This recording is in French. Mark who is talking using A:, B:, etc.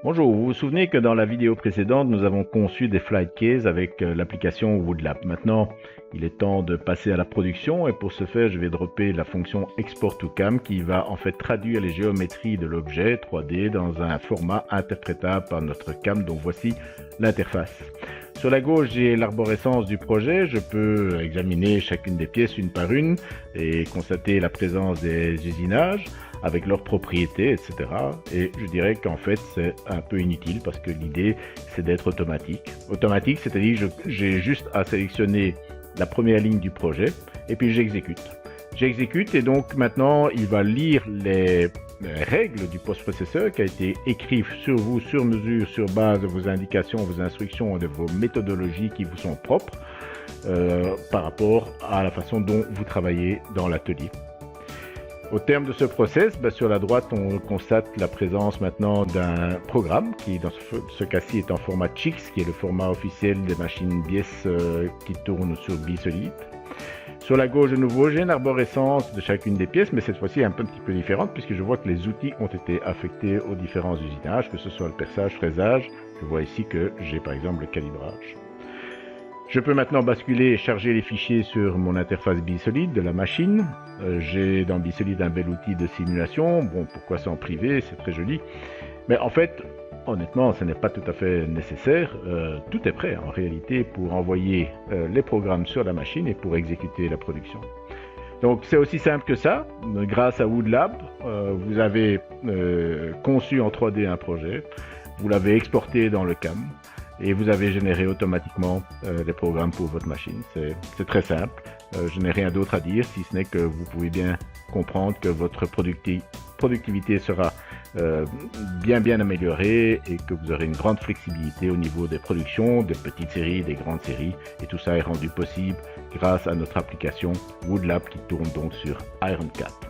A: Bonjour, vous vous souvenez que dans la vidéo précédente, nous avons conçu des flight cases avec l'application Woodlab. Maintenant, il est temps de passer à la production et pour ce faire, je vais dropper la fonction Export to Cam qui va en fait traduire les géométries de l'objet 3D dans un format interprétable par notre cam. Donc voici l'interface. Sur la gauche, j'ai l'arborescence du projet. Je peux examiner chacune des pièces une par une et constater la présence des usinages avec leurs propriétés, etc. Et je dirais qu'en fait, c'est un peu inutile parce que l'idée, c'est d'être automatique. Automatique, c'est-à-dire que j'ai juste à sélectionner la première ligne du projet et puis j'exécute. J'exécute et donc maintenant, il va lire les règles du post-processeur qui a été écrit sur vous, sur mesure, sur base de vos indications, vos instructions et de vos méthodologies qui vous sont propres par rapport à la façon dont vous travaillez dans l'atelier. Au terme de ce process, sur la droite, on constate la présence maintenant d'un programme qui, dans ce cas-ci, est en format CHIX, qui est le format officiel des machines BIES qui tournent sur BSolid. Sur la gauche, de nouveau, j'ai une arborescence de chacune des pièces, mais cette fois-ci un petit peu différente, puisque je vois que les outils ont été affectés aux différents usinages, que ce soit le perçage, fraisage. Je vois ici que j'ai par exemple le calibrage. Je peux maintenant basculer et charger les fichiers sur mon interface BSolid de la machine. J'ai dans BSolid un bel outil de simulation. Bon, pourquoi c'est en privé, c'est très joli. Mais en fait, honnêtement, ce n'est pas tout à fait nécessaire. Tout est prêt en réalité pour envoyer les programmes sur la machine et pour exécuter la production. Donc c'est aussi simple que ça. Grâce à Woodlab, vous avez conçu en 3D un projet. Vous l'avez exporté dans le CAM. Et vous avez généré automatiquement les programmes pour votre machine. C'est très simple. Je n'ai rien d'autre à dire, si ce n'est que vous pouvez bien comprendre que votre productivité sera bien améliorée et que vous aurez une grande flexibilité au niveau des productions, des petites séries, des grandes séries. Et tout ça est rendu possible grâce à notre application Woodlab qui tourne donc sur Iron 4.